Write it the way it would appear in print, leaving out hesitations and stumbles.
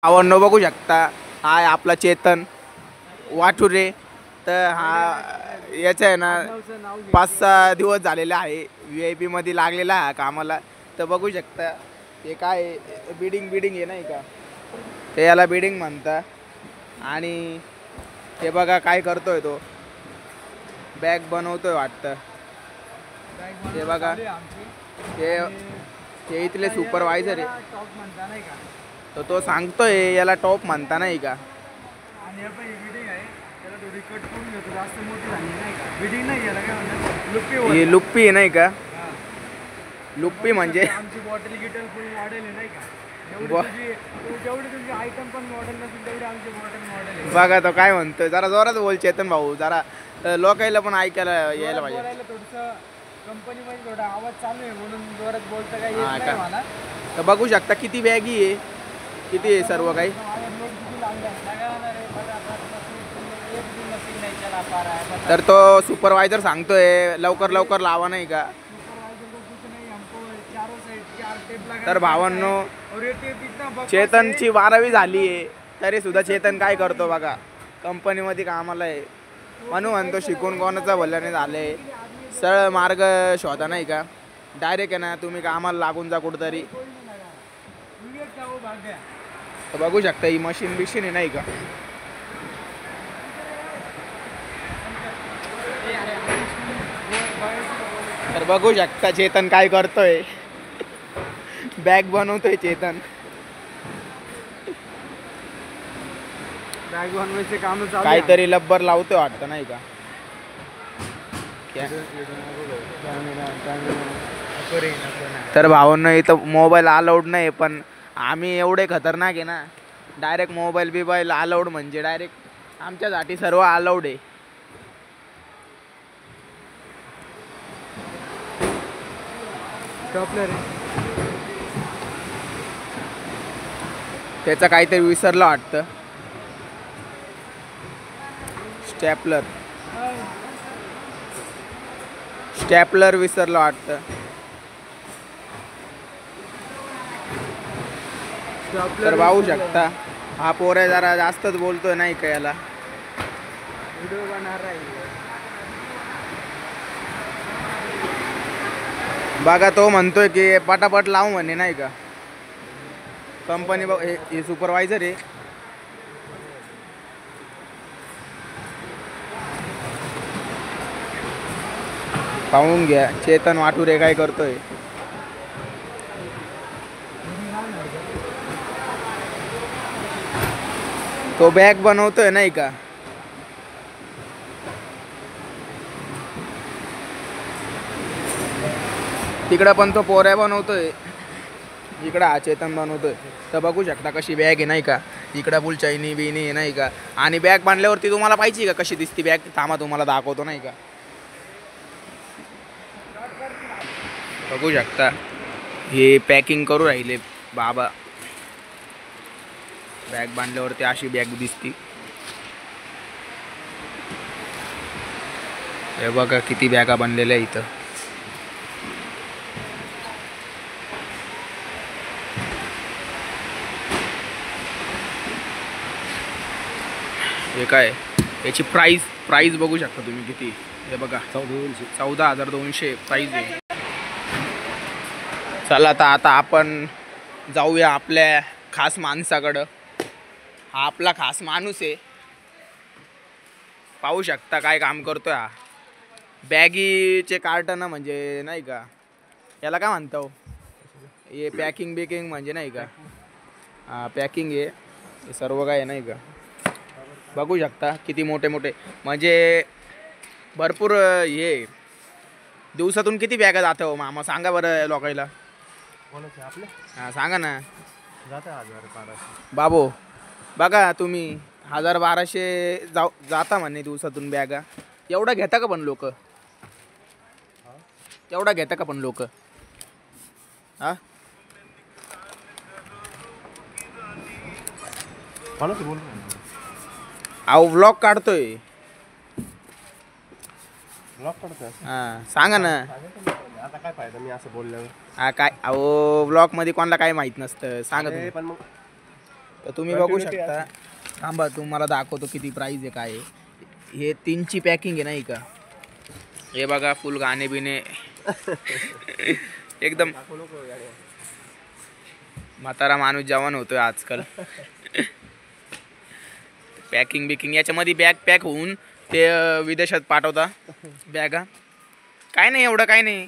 भावांनो बघू शकता हा आहे आपला चेतन वाठुरे। तर हा याचा आहे ना 5-6 दिवस झालेला आहे VIP मध्ये लागलेला आहे कामाला। तर बघू शकता हे काय बिडिंग आहे नाही का, ते याला बिडिंग म्हणता। आणि हे बघा काय करतोय तो, बॅग बनवतोय वाटतं। हे बघा हे इथले सुपरवायझर आहे, तर तो सांगतोय याला टॉप म्हणता नाही का। आणि आपण ही बिडिंग आहे त्याला थोडी कट करून घेतो, जास्त मोठी झाली नाही का। बिडिंग नाही याला काय म्हणतात, लुप्पी ही लुप्पी आहे नाही का। लुप्पी म्हणजे आमची बॉटल गिटल फुल मॉडेल आहे नाही का। जेवढी तुमची आयटम पण मॉडेल नसेल तेवढी आमची बॉटल मॉडेल आहे। बघा तो काय म्हणतोय, जरा जोरात बोल चेतन भाऊ, जरा लोकायला पण ऐकायला यायला पाहिजे। बोलायला थोडंसं कंपनीमध्ये थोडा आवाज चालू आहे म्हणून जोरात बोलता काय येत नाही मला। तर बघू शकता किती बॅगी आहे, किती आहे सर्व काही। तर तो सुपरवायझर सांगतोय लवकर लवकर लावा नाही का। तर भावांनो चेतनची 12वी झाली आहे तरी सुद्धा चेतन काय करतो बघा, कंपनीमध्ये कामाला आहे म्हणून म्हणतो शिकून कोणाचा भल्याने झाले। सरळ मार्ग शोधा नाही का, डायरेक्ट आहे ना तुम्ही कामाला लागून जा कुठंतरी। तर बघू शकता ही मशीन बिशीन आहे नाही का। तर बघू शकता चेतन काय करतोय, बॅग बनवतोय चेतन। बॅग बनवायचे काम चालू, काहीतरी लब्बर लावतोय वाटतं नाही का। तर भावांनो इथं मोबाईल अलाउड नाही, पण आम्ही एवढे खतरनाक आहे ना, डायरेक्ट मोबाईल बिबाईल अलाउड म्हणजे डायरेक्ट आमच्यासाठी सर्व अलाउड आहे। स्टॉपलर त्याचा काहीतरी विसरलं वाटतं, स्टॅपलर विसरलं वाटतं। तर पाहू शकता हा पोरे जरा जास्तच बोलतोय नाही का, याला व्हिडिओ बनणार आहे। बघा तो म्हणतोय की पटापट लावू म्हणे नाही का। कंपनी हे सुपरवायझर आहे। पाहून घ्या चेतन वाटुरे काय करतोय। तो बॅग बनवतोय नाही का। तिकडं पण तो पोऱ्या बनवतोय, इकडं हा चेतन बनवतोय। तर बघू शकता कशी बॅग आहे नाही का, इकडं फुल चैनी बिनी आहे नाही का। आणि बॅग बांधल्यावरती तुम्हाला पाहिजे का कशी दिसती बॅग, थांबा तुम्हाला दाखवतो नाही का। बघू शकता हे पॅकिंग करू राहिले बाबा, बॅग बांधल्यावरती अशी बॅग दिसती। हे बघा किती बॅगा बनलेल्या इथं। हे काय याची प्राइस बघू शकता तुम्ही किती, हे बघा 14,200 प्राइस आहे। चला आता आपण जाऊया आपल्या खास माणसाकडं। हा आपला खास माणूस आहे, पाहू शकता काय काम करतोय हा। बॅगीचे कार्टन म्हणजे नाही का, याला काय म्हणतो हे पॅकिंग बिकिंग म्हणजे नाही का। हा पॅकिंग आहे हे सर्व काय नाही का। बघू शकता किती मोठे मोठे म्हणजे भरपूर हे दिवसातून किती बॅगा जाते हो मामा, सांगा बरं लोकायला। हां सांगा ना। बाबू बघा तुम्ही 1000-1200 जाता म्हणे दिवसातून बॅगा, एवढा घेता का पण लोक, एवढा घेता का पण लोक। हा अहो व्लॉग काढतोय, हां सांगा ना। आता काय फायदा मी असं बोलल्यावर। हा काय अहो ब्लॉग मध्ये कोणाला काय माहित नसतं, सांगा तुम्ही। पण मग तर तुम्ही बघू शकता. थांबा तुम्हाला दाखवतो किती प्राईस आहे काय आहे. हे 3ची पॅकिंग आहे नाही का. हे बघा फुल गाणे बिणे एकदम म्हातारा माणूस जवान होतोय आजकाल. पॅकिंग बिकिंग याच्यामध्ये बॅग पॅक होऊन ते विदेशात पाठवता बॅगा. काय नाही एवढं काय नाही.